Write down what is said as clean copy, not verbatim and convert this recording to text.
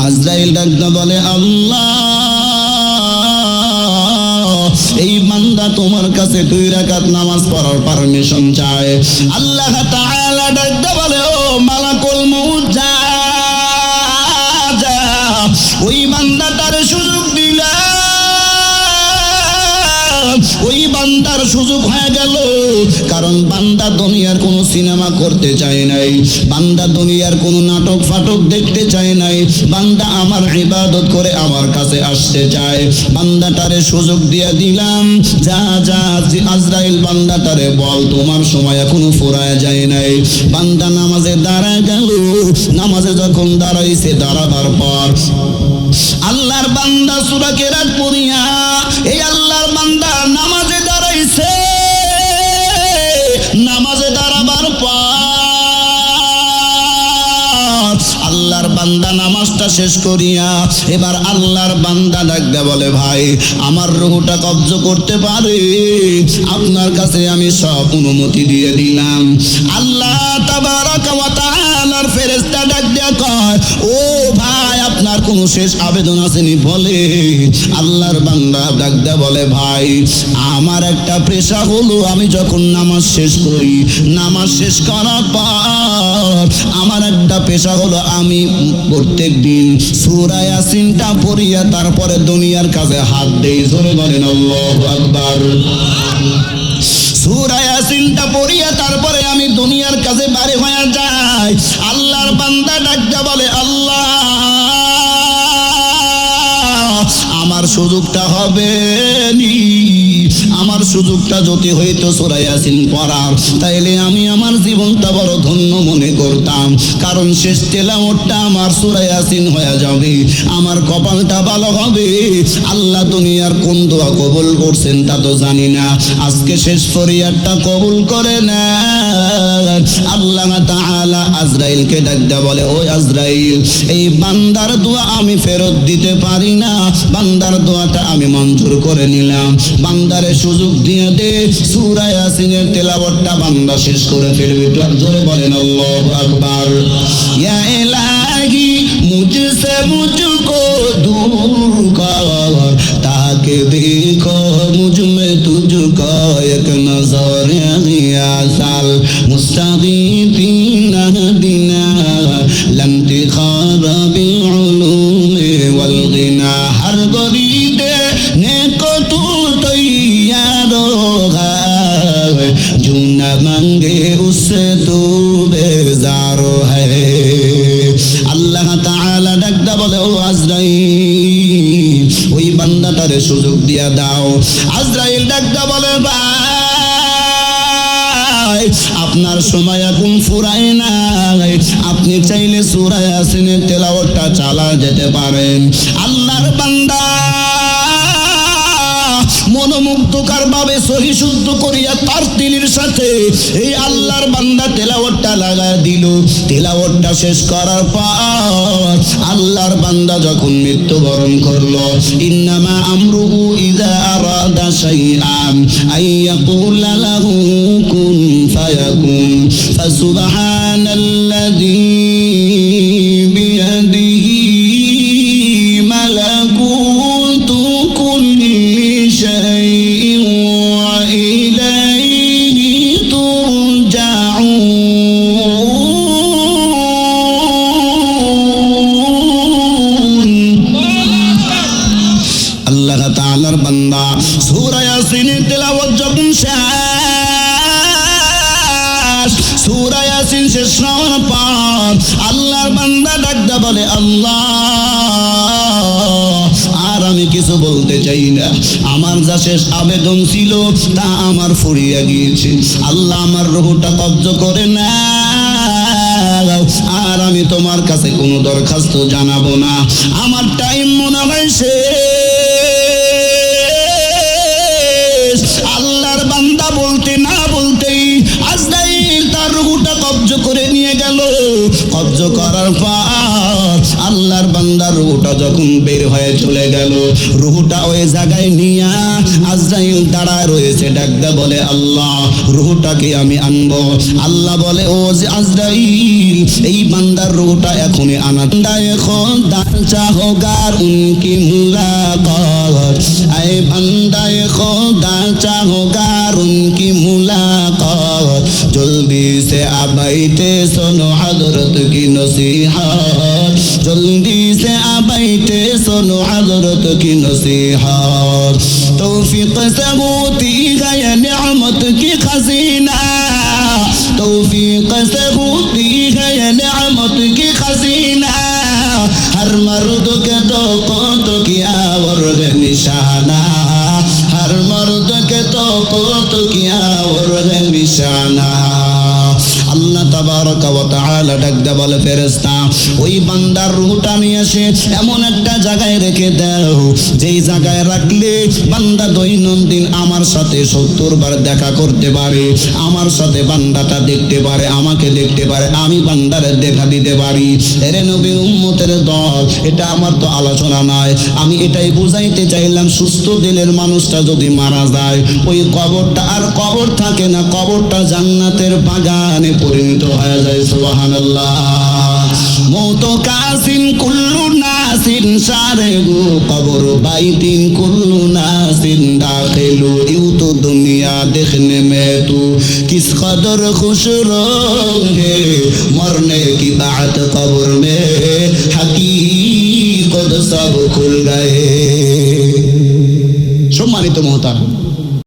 আজরাইল ডাকতে বলে আল্লাহ, এই বান্দা তোমার কাছে 2 রাকাত নামাজ পড়ার পারমিশন চায়। আল্লাহ তাআলা ডাকতে বলে ও মালাকুল মউত, যা ওই বান্দাটার সুযোগ দিলাম, ওই বান্দার সুযোগ হয়ে গেল। কারণ বান্দা দুনিয়ার কোনো সিনেমা করতে চায় নাই, বান্দা দুনিয়ার কোনো নাটক ফাটক দেখতে চায় নাই, বান্দা আমার ইবাদত করে আমার কাছে আসতে চায়। বান্দাটারে সুযোগ দিয়ে দিলাম, যা যা আজরাইল বান্দাটারে বল তোমার সময় এখনো ফুরায় যায় নাই। বান্দা নামাজে দাঁড়ায় গেল। নামাজে যখন দাঁড়াইছে, দাঁড়াবার পর আল্লাহর বান্দা সূরা কেরাত পড়িয়া, এই আল্লাহর বান্দা নামাজে দাঁড়াইছে। নামাজে দাঁড়াবার পর আল্লাহর বান্দা নামাজটা শেষ করিয়া এবার আল্লাহর বান্দা ডাকতে বলে ভাই, আমার রূহটা কবজ করতে পারে, আপনার কাছে আমি সব অনুমতি দিয়ে দিলাম। আল্লাহ তাবারাকা ওয়া তাআলার ফেরেশতা ডাক দিয়া কয়, ও ভাই আপনার কোন শেষ আবেদন আসেনি? বলে আল্লাহর বান্দা ডাক দিয়া বলে ভাই, আমার একটা পেশা হলো আমি যখন নামাজ শেষ করি, নামাজ শেষ করার পর আমার একটা পেশা হলো আমি প্রত্যেক দিন সূরা ইয়াসিনটা পড়িয়া তারপরে দুনিয়ার কাছে হাত দেই। জোরে বলেন আল্লাহু আকবার। সূরা ইয়াসিনটা পড়িয়া তারপরে আমি দুনিয়ার কাছে বাড়ি হয়ে যাই। আল্লাহর বান্দা ডাকতে বলে আল্লাহ, আমার সুযোগটা হবে নি, আমার সুযোগটা যদি হইতো সূরা ইয়াসিন পড়ার, তাইলে আমি আমার জীবনটা বড় ধন্য মনে করতাম। কারণ শেষ তেলাওয়াতটা আমার সূরা ইয়াসিন হয়ে যাবে, আমার কপালটা ভালো হবে। আল্লাহ দুনিয়ার কোন দোয়া কবুল করছেন তা তো জানি না, আজকে শেষ ফরিয়াদটা কবুল করে না। আল্লাহ তাআলা আজরাইলকে ডাকতে বলে, ও আজরাইল, এই বান্দার দোয়া আমি ফেরত দিতে পারি না, বান্দার দোয়াটা আমি মঞ্জুর করে নিলাম। বান্দারে সুযোগ দিয়ে দে, সূরা ইয়াসিনের তেলাওয়াতটা বান্দা শেষ করে ফেলবে। জোরে বলেন আল্লাহু আকবার। ইয়া ইলাহি মুঝসে মুঝকো दूर कर, ताकि देखो मुझ में तुझको एक नजर साल मुस्तगीथीन हदीना लंतिखार बिउलूम वल गिना। हर गरीदे नेको तू तैयार है, जो न मांगे उससे तू बेजार है। আল্লাহ তাআলা ডাকতে বলে, ও আজরাইল, ওই বান্দাটারে সুযোগ দিয়া দাও। আজরাইল ডাকতে বলে, ভাই আপনার সময় এখন ফুরায় নাই, আপনি চাইলে সূরা ইয়াসিনের তেলাওয়াতটা চালা যেতে পারেন। আল্লাহর বান্দা মনোমুগ্ধকর ভাবে সহি শুদ্ধ করিয়া তার তিলির সাথে এই আল্লাহর বান্দা তেলাওয়াতটা লাগায় দিল। তেলাওয়াতটা শেষ করার পর আল্লাহর বান্দা যখন মৃত্যুবরণ করলো, ইন্নামা আমরুহু ইযা আরাদা শাইআন আইয়াকুলা লাহু কুন ফায়াকুন। ফাসুবহানাল্লাযী বিয়াদিহি মালাকুতু কুল্লি শাইইন ওয়া ইলাইহি তুরজাউন। আল্লাহ তাআলার বান্দা সূরা ইয়াসিনের তেলাওয়াত যখন সূরা ইয়াসিন শেষ হওয়ার পর আল্লাহর বান্দা ডাকতে বলে, আল্লাহ আর আমি কিছু বলতে চাই না, আমার যা শেষ আবেদন ছিল তা আমার ফুরিয়ে গিয়েছে। আল্লাহ আমার রূহটা কবজ করে না, আর আমি তোমার কাছে কোনো দরখাস্ত জানাবো না। আমার টাইম মনে হয় শেষ। আল্লাহর বান্দা বলতে না বলতেই আজরাইল তার রূহটা কব্জ করে নিয়ে গেল। কব্জ করার পর আল্লাহর বান্দার রূহটা যখন বের হয়ে চলে গেল, রূহটা ওই জায়গায় নিয়া আজরাইল দাঁড়ায় রয়েছে, ডাকদা বলে আল্লাহ রূহটাকে আমি আনবো। আল্লাহ বলে ও যে আজরাইল, এই বান্দার রূহটা এখনই আনা। দায়ে খোদা চাহোগার উনকি মুলাকাত, আয় বান্দায়ে খোদা চাহোগার উনকি মুলাকাত, জলদি से आबाइते सुनो हजरत की नसीहत, जल्दी से आबाइते सुनो हजरत की नसीहत। तौफीक से होती है नेमत की खजीना, तौफीक से होती है नेमत की खजीना, हर मर्द के तो किया वर्ग निशाना, हर मर्द के तो किया वर्ग निशाना। আল্লাহ তাবারাকা ওয়া তাআলা ডাকতে বলে ফেরেশতা, ওই বান্দার রূহটা নিয়ে এসে এমন একটা জায়গায় রেখে দাও, যেই জায়গায় রাখলে বান্দা দৈনন্দিন আমার সাথে 70 বার দেখা করতে পারে, আমার সাথে বান্দাটা দেখতে পারে, আমাকে দেখতে পারে, আমি বান্দারে দেখা দিতে পারি। এরে নবী উম্মতের দল, এটা আমার তো আলোচনা নয়, আমি এটাই বুঝাইতে চাইলাম সুস্থ দিলের মানুষটা যদি মারা যায়, ওই কবরটা আর কবর থাকে না, কবরটা জান্নাতের বাগানে পরিণত হয়ে যায়। সুবহানাল্লাহ। মওত কাসিন কুল্লু নাসিন শারগু, কবর বাইতিন কুল্লু নাসিন দাখিলু, ইউ তো দুনিয়া দেখনে মে তু কিস কদর খুশ রহে, মরনে কি বাত কবর মে হकीकत सब खुल गए। সম্মানিত মুহতারাম,